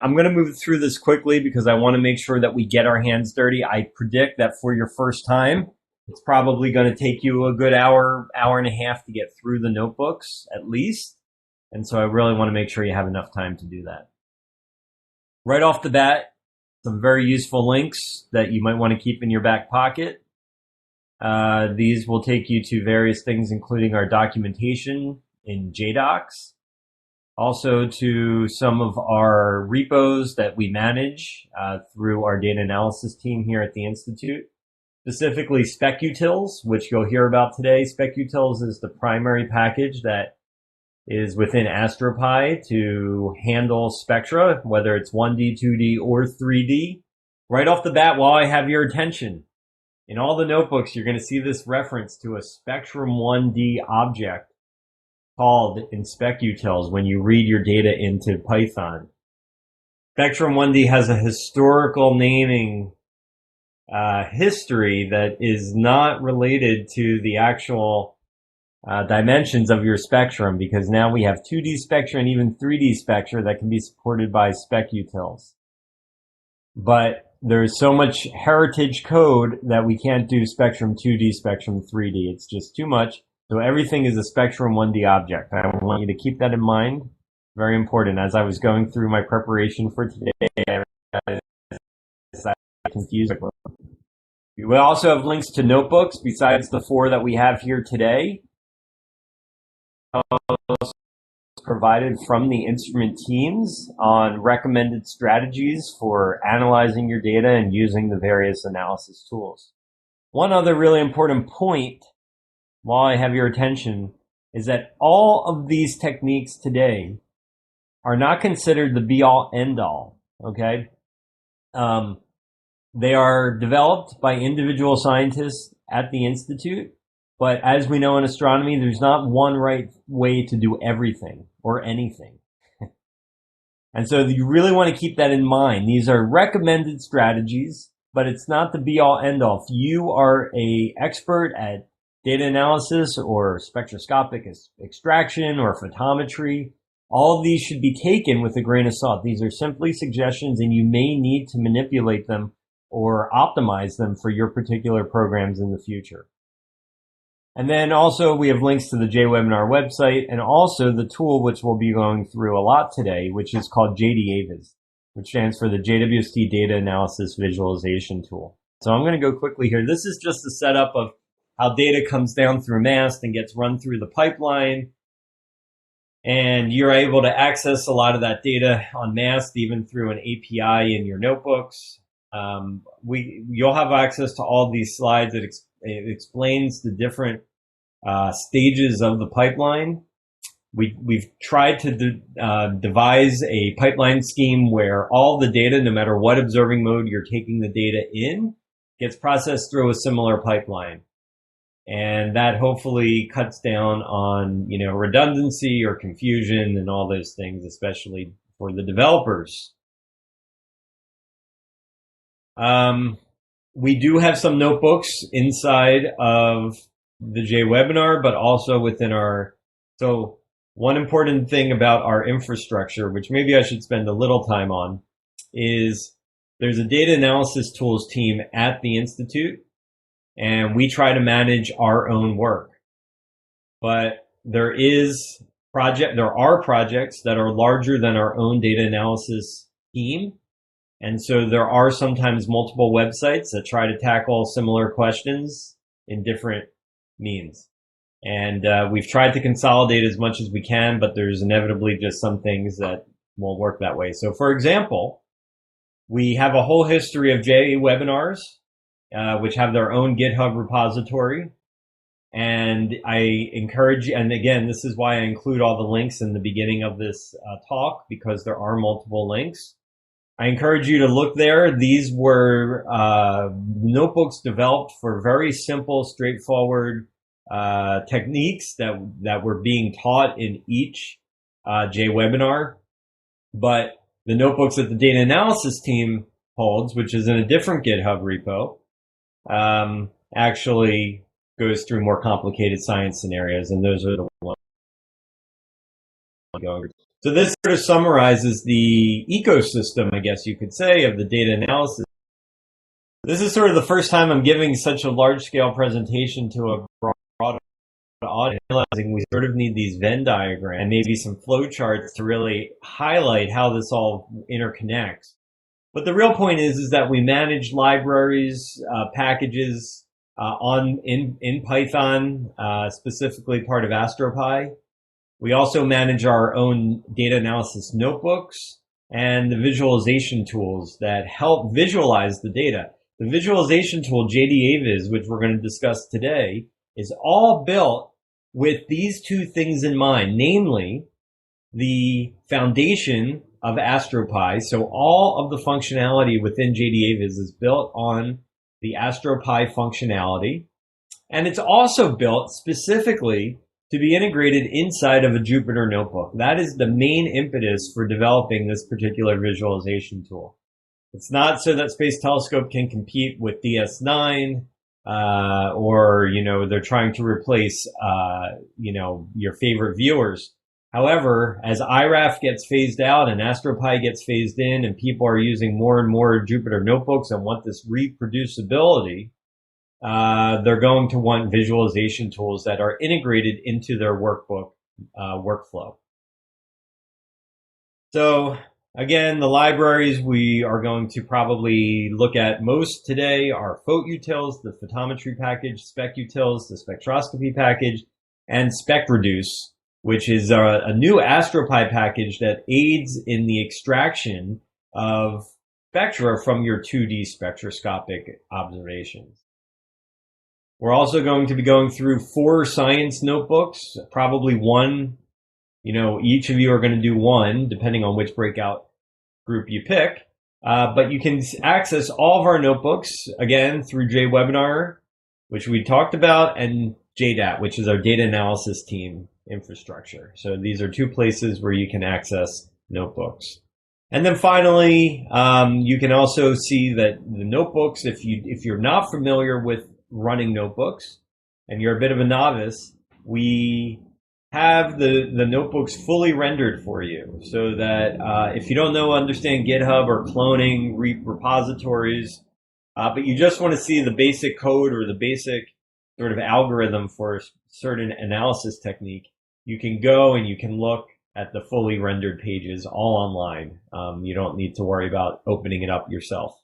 I'm going to move through this quickly because I want to make sure that we get our hands dirty. I predict that for your first time, it's probably going to take you a good hour, hour and a half to get through the notebooks at least. And so I really want to make sure you have enough time to do that. Right off the bat, some very useful links that you might want to keep in your back pocket. These will take you to various things, including our documentation in JDocs. Also to some of our repos that we manage through our data analysis team here at the Institute. Specifically SpecUtils, which you'll hear about today. SpecUtils is the primary package that is within AstroPi to handle spectra, whether it's 1D, 2D, or 3D. Right off the bat, while I have your attention, in all the notebooks, you're going to see this reference to a Spectrum 1D object called in SpecUtils when you read your data into Python. Spectrum 1D has a historical naming history that is not related to the actual dimensions of your spectrum, because now we have 2D spectra and even 3D spectra that can be supported by SpecUtils. But there's so much heritage code that we can't do Spectrum 2D, Spectrum 3D. It's just too much. So everything is a Spectrum 1D object. I want you to keep that in mind. Very important. As I was going through my preparation for today, I confused. We also have links to notebooks besides the 4 that we have here today. Provided from the instrument teams on recommended strategies for analyzing your data and using the various analysis tools. One other really important point, while I have your attention, is that all of these techniques today are not considered the be-all, end-all, okay? They are developed by individual scientists at the Institute, but as we know in astronomy, there's not one right way to do everything or anything. And so you really want to keep that in mind. These are recommended strategies, but it's not the be-all, end-all. If you are an expert at data analysis or spectroscopic extraction or photometry, all of these should be taken with a grain of salt. These are simply suggestions, and you may need to manipulate them or optimize them for your particular programs in the future. And then also we have links to the JWebbinar website and also the tool which we'll be going through a lot today, which is called JDA Vis, which stands for the JWST Data Analysis Visualization Tool. So I'm going to go quickly here. This is just a setup of how data comes down through MAST and gets run through the pipeline. And you're able to access a lot of that data on MAST even through an API in your notebooks. You'll have access to all these slides. It explains the different stages of the pipeline. We've tried to devise a pipeline scheme where all the data, no matter what observing mode you're taking the data in, gets processed through a similar pipeline. And that hopefully cuts down on, redundancy or confusion and all those things, especially for the developers. We do have some notebooks inside of the JWebbinar, but also within so one important thing about our infrastructure, which maybe I should spend a little time on, is there's a data analysis tools team at the Institute, and we try to manage our own work. But there are projects that are larger than our own data analysis team. And so there are sometimes multiple websites that try to tackle similar questions in different means. And we've tried to consolidate as much as we can, but there's inevitably just some things that won't work that way. So for example, we have a whole history of JWebinars, which have their own GitHub repository. And I encourage you, and again, this is why I include all the links in the beginning of this talk, because there are multiple links. I encourage you to look there. These were notebooks developed for very simple, straightforward techniques that were being taught in each JWebinar. But the notebooks that the data analysis team holds, which is in a different GitHub repo, actually goes through more complicated science scenarios, and those are the ones going. So this sort of summarizes the ecosystem, I guess you could say, of the data analysis. This is sort of the first time I'm giving such a large-scale presentation to a broad audience, realizing we sort of need these Venn diagrams and maybe some flow charts to really highlight how this all interconnects. But the real point is that we manage libraries, packages in Python, specifically part of AstroPy. We also manage our own data analysis notebooks and the visualization tools that help visualize the data. The visualization tool, JDA Vis, which we're going to discuss today, is all built with these two things in mind, namely the foundation of AstroPy. So all of the functionality within JDA Vis is built on the AstroPy functionality. And it's also built specifically to be integrated inside of a Jupyter notebook. That is the main impetus for developing this particular visualization tool. It's not so that Space Telescope can compete with DS9, or, they're trying to replace, your favorite viewers. However, as IRAF gets phased out and AstroPy gets phased in and people are using more and more Jupyter notebooks and want this reproducibility, they're going to want visualization tools that are integrated into their workbook workflow. So again, the libraries we are going to probably look at most today are PhotUtils, the photometry package, SpecUtils, the spectroscopy package, and SpecReduce, which is a new AstroPy package that aids in the extraction of spectra from your 2D spectroscopic observations. We're also going to be going through 4 science notebooks, probably one. Each of you are going to do one, depending on which breakout group you pick. But you can access all of our notebooks, again, through JWebbinar, which we talked about, and JDAT, which is our data analysis team infrastructure. So these are 2 places where you can access notebooks. And then finally, you can also see that the notebooks, if you're not familiar with running notebooks and you're a bit of a novice, we have the notebooks fully rendered for you, so that if you don't understand GitHub or cloning repositories, but you just want to see the basic code or the basic sort of algorithm for a certain analysis technique, you can go and you can look at the fully rendered pages all online. You don't need to worry about opening it up yourself.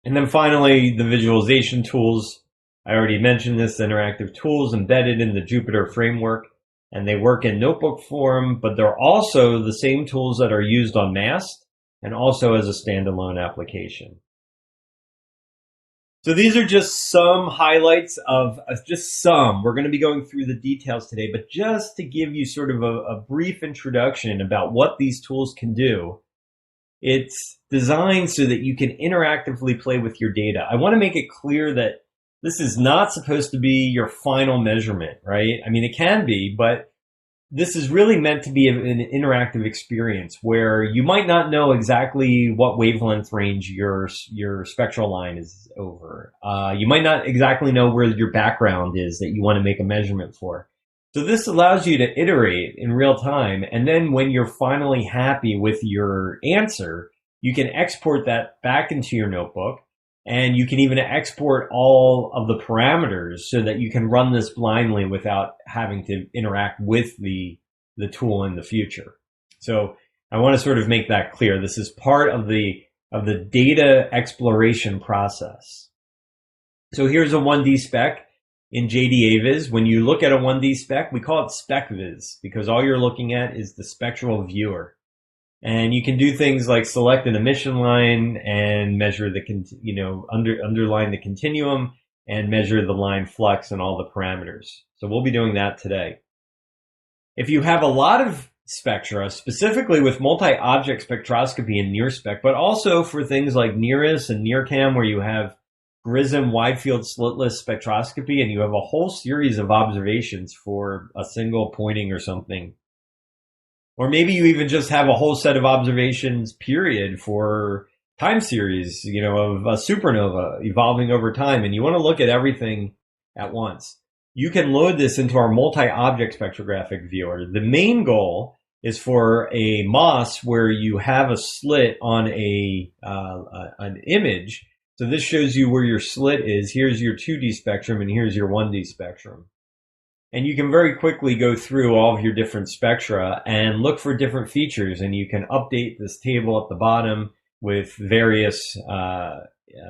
And then finally, the visualization tools. I already mentioned this, interactive tools embedded in the Jupyter framework, and they work in notebook form, but they're also the same tools that are used on MAST and also as a standalone application. So these are just some highlights of we're going to be going through the details today, but just to give you sort of a brief introduction about what these tools can do. It's designed so that you can interactively play with your data. I want to make it clear that this is not supposed to be your final measurement, right? I mean, it can be, but this is really meant to be an interactive experience where you might not know exactly what wavelength range your spectral line is over. You might not exactly know where your background is that you want to make a measurement for. So this allows you to iterate in real time, and then when you're finally happy with your answer, you can export that back into your notebook, and you can even export all of the parameters so that you can run this blindly without having to interact with the tool in the future. So I want to sort of make that clear. This is part of the data exploration process. So here's a 1D spec. In JDA Vis, when you look at a 1D spec, we call it Spec Vis because all you're looking at is the spectral viewer. And you can do things like select an emission line and measure underline the continuum and measure the line flux and all the parameters. So we'll be doing that today. If you have a lot of spectra, specifically with multi-object spectroscopy and NIRSpec, but also for things like NIRIS and NIRCam where you have GRISM wide field slitless spectroscopy and you have a whole series of observations for a single pointing or something. Or maybe you even just have a whole set of observations period for time series, of a supernova evolving over time, and you want to look at everything at once. You can load this into our multi-object spectrographic viewer. The main goal is for a MOS where you have a slit on an image. So this shows you where your slit is. Here's your 2D spectrum and here's your 1D spectrum. And you can very quickly go through all of your different spectra and look for different features. And you can update this table at the bottom with various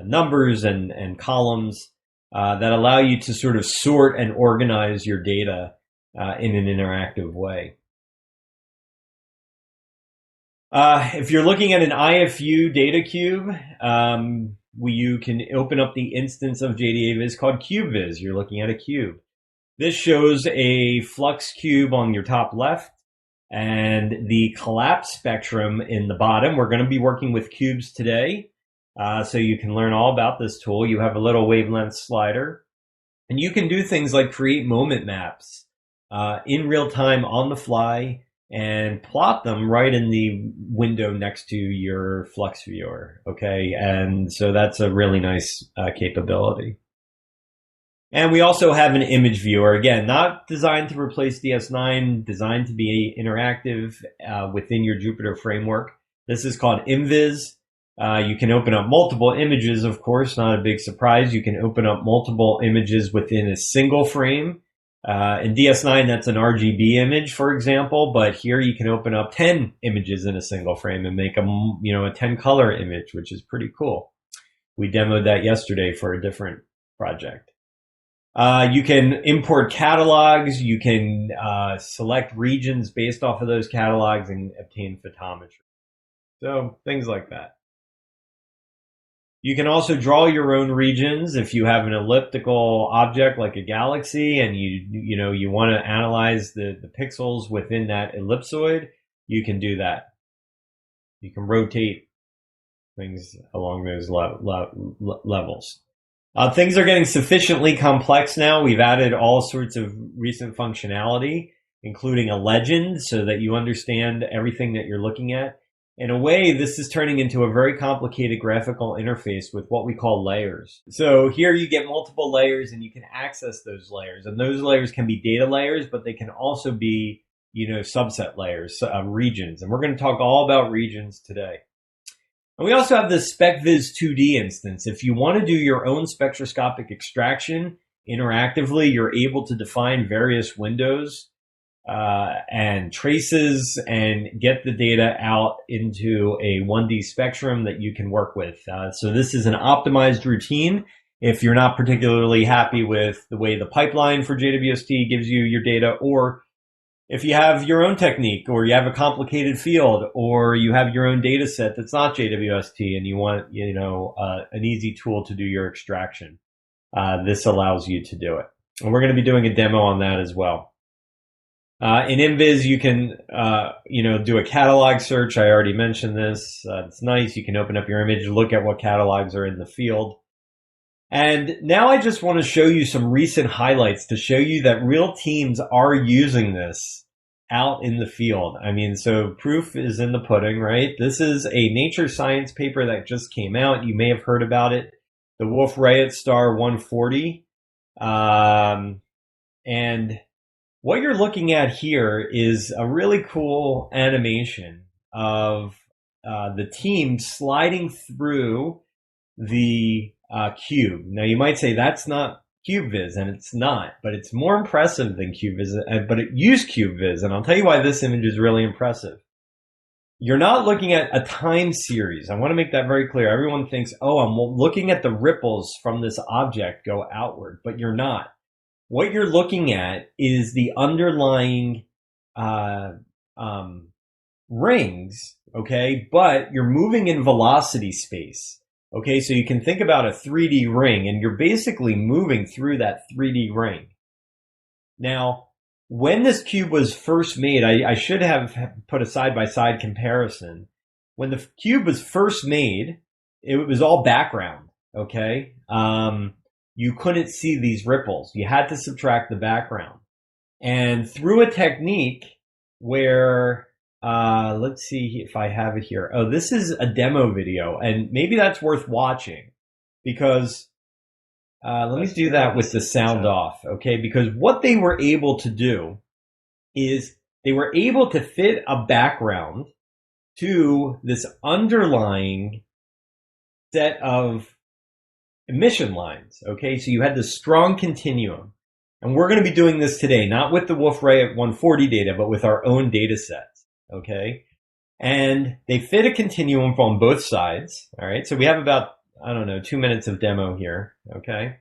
numbers and columns that allow you to sort of sort and organize your data in an interactive way. If you're looking at an IFU data cube, you can open up the instance of JDA Vis called Cube Vis. You're looking at a cube. This shows a flux cube on your top left and the collapse spectrum in the bottom. We're going to be working with cubes today, so you can learn all about this tool. You have a little wavelength slider, and you can do things like create moment maps in real time on the fly and plot them right in the window next to your flux viewer, okay? And so that's a really nice capability. And we also have an image viewer, again, not designed to replace DS9, designed to be interactive within your Jupyter framework. This is called MViz. You can open up multiple images, of course, not a big surprise. You can open up multiple images within a single frame. In DS9, that's an RGB image, for example, but here you can open up 10 images in a single frame and make a 10 color image, which is pretty cool. We demoed that yesterday for a different project. You can import catalogs. You can select regions based off of those catalogs and obtain photometry. So things like that. You can also draw your own regions if you have an elliptical object like a galaxy and you want to analyze the pixels within that ellipsoid. You can do that. You can rotate things along those levels. Things are getting sufficiently complex now. We've added all sorts of recent functionality, including a legend, so that you understand everything that you're looking at. In a way, this is turning into a very complicated graphical interface with what we call layers. So here you get multiple layers and you can access those layers. And those layers can be data layers, but they can also be, subset layers, regions. And we're going to talk all about regions today. And we also have this SpecViz 2D instance. If you want to do your own spectroscopic extraction interactively, you're able to define various windows and traces and get the data out into a 1D spectrum that you can work with. So this is an optimized routine. If you're not particularly happy with the way the pipeline for JWST gives you your data, or if you have your own technique, or you have a complicated field, or you have your own data set that's not JWST and you want, an easy tool to do your extraction, this allows you to do it. And we're going to be doing a demo on that as well. In MViz, you can, do a catalog search. I already mentioned this. It's nice. You can open up your image, look at what catalogs are in the field. And now I just want to show you some recent highlights to show you that real teams are using this out in the field. I mean, so proof is in the pudding, right? This is a Nature Science paper that just came out. You may have heard about it. The Wolf-Rayet star 140. And what you're looking at here is a really cool animation of the team sliding through the cube. Now you might say that's not CubeViz, and it's not, but it's more impressive than CubeViz, but it used CubeViz, and I'll tell you why this image is really impressive. You're not looking at a time series. I want to make that very clear. Everyone thinks, oh, I'm looking at the ripples from this object go outward, but you're not. What you're looking at is the underlying rings, okay? But you're moving in velocity space, okay? So you can think about a 3D ring, and you're basically moving through that 3D ring. Now, when this cube was first made, I should have put a side-by-side comparison. When the cube was first made, it was all background, okay? You couldn't see these ripples. You had to subtract the background. And through a technique where, let's see if I have it here. Oh, this is a demo video, and maybe that's worth watching because let me do that with the sound off, okay? Because what they were able to do is they were able to fit a background to this underlying set of emission lines. Okay, so you had this strong continuum. And we're going to be doing this today, not with the Wolf-Rayet 140 data, but with our own data sets. Okay, and they fit a continuum on both sides. All right, so we have about, I don't know, 2 minutes of demo here. Okay,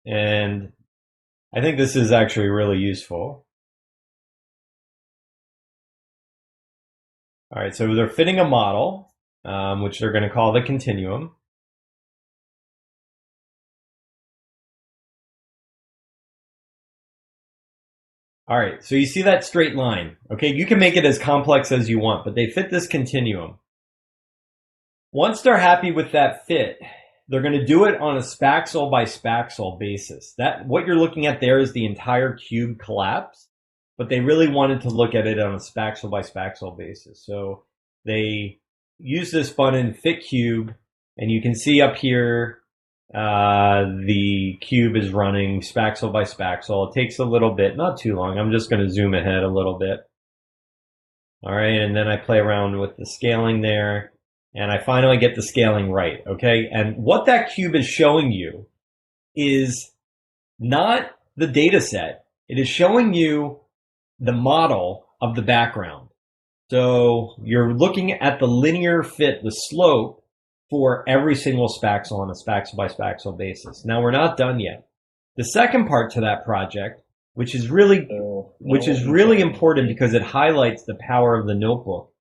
and I think this is actually really useful. All right, so they're fitting a model, which they're going to call the continuum. All right, so you see that straight line. Okay, you can make it as complex as you want, but they fit this continuum. Once they're happy with that fit, they're going to do it on a spaxel by spaxel basis. That what you're looking at there is the entire cube collapse, but they really wanted to look at it on a spaxel by spaxel basis. So they use this button fit cube, and you can see up here the cube is running spaxel by spaxel. It takes a little bit, not too long. I'm just going to zoom ahead a little bit. All right, and then I play around with the scaling there, and I finally get the scaling right, okay? And what that cube is showing you is not the data set. It is showing you the model of the background. So you're looking at the linear fit, the slope, for every single spaxel on a spaxel by spaxel basis. Now we're not done yet. The second part to that project, which is really important because it highlights the power of the notebook,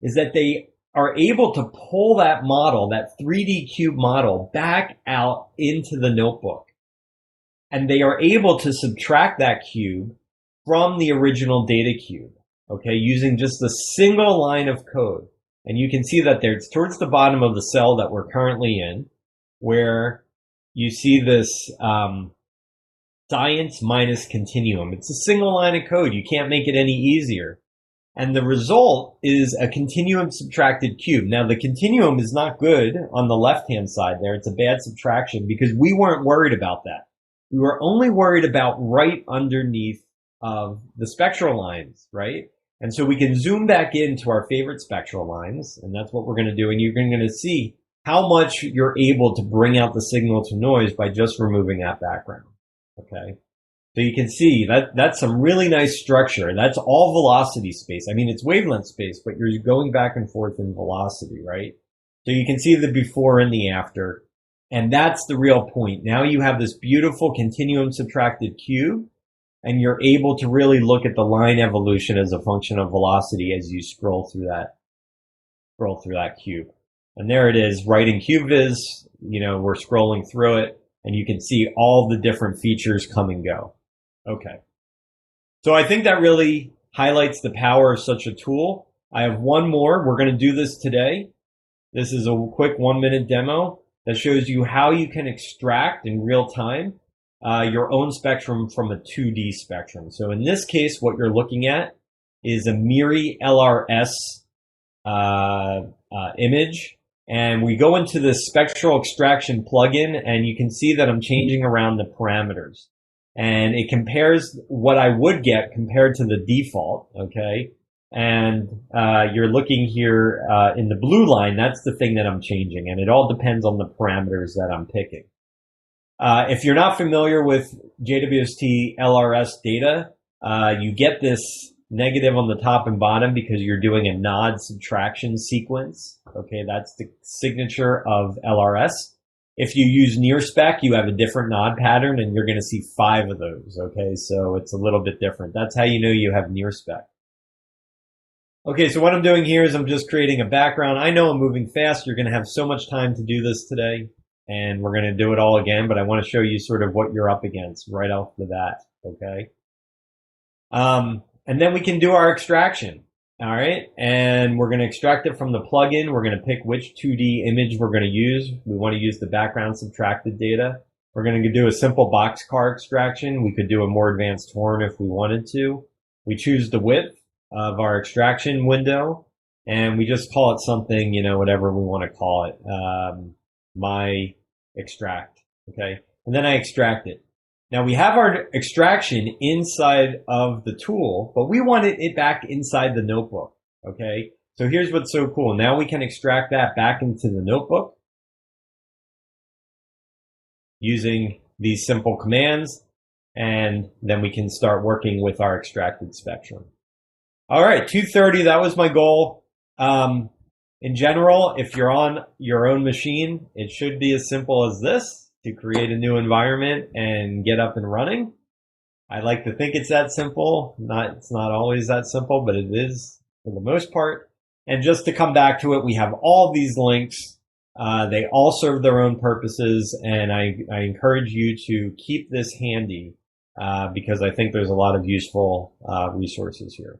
is that they are able to pull that model, that 3D cube model, back out into the notebook. And they are able to subtract that cube from the original data cube, okay, using just a single line of code. And you can see that it's towards the bottom of the cell that we're currently in, where you see this science minus continuum. It's a single line of code. You can't make it any easier. And the result is a continuum subtracted cube. Now, the continuum is not good on the left-hand side there. It's a bad subtraction because we weren't worried about that. We were only worried about right underneath of the spectral lines, right? And so we can zoom back into our favorite spectral lines, and that's what we're going to do. And you're going to see how much you're able to bring out the signal to noise by just removing that background. Okay, so you can see that that's some really nice structure. That's all velocity space. I mean, it's wavelength space, but you're going back and forth in velocity, right? So you can see the before and the after, and that's the real point. Now you have this beautiful continuum subtracted cube, and you're able to really look at the line evolution as a function of velocity as you scroll through that cube. And there it is, right in JWebviz. You know, we're scrolling through it, and you can see all the different features come and go. Okay. So I think that really highlights the power of such a tool. I have one more. We're going to do this today. This is a quick 1-minute demo that shows you how you can extract in real time your own spectrum from a 2D spectrum. So in this case, what you're looking at is a MIRI LRS image. And we go into the spectral extraction plugin, and you can see that I'm changing around the parameters. And it compares what I would get compared to the default, okay? And you're looking here in the blue line, that's the thing that I'm changing. And it all depends on the parameters that I'm picking. If you're not familiar with JWST LRS data, you get this negative on the top and bottom because you're doing a node subtraction sequence. Okay, that's the signature of LRS. If you use near spec, you have a different node pattern, and you're going to see 5 of those. Okay, so it's a little bit different. That's how you know you have near spec. Okay, so what I'm doing here is I'm just creating a background. I know I'm moving fast. You're going to have so much time to do this today, and we're going to do it all again, but I want to show you sort of what you're up against right off the bat, okay? And then we can do our extraction, all right? And we're going to extract it from the plugin. We're going to pick which 2D image we're going to use. We want to use the background subtracted data. We're going to do a simple boxcar extraction. We could do a more advanced horn if we wanted to. We choose the width of our extraction window, and we just call it something, you know, whatever we want to call it. My extract, okay? And then I extract it. Now we have our extraction inside of the tool, but we want it back inside the notebook, okay? So here's what's so cool. Now we can extract that back into the notebook using these simple commands, and then we can start working with our extracted spectrum. All right, 230, that was my goal. In general, if you're on your own machine, it should be as simple as this to create a new environment and get up and running. I like to think it's that simple. It's not always that simple, but it is for the most part. And just to come back to it, we have all these links. They all serve their own purposes, and I encourage you to keep this handy because I think there's a lot of useful resources here.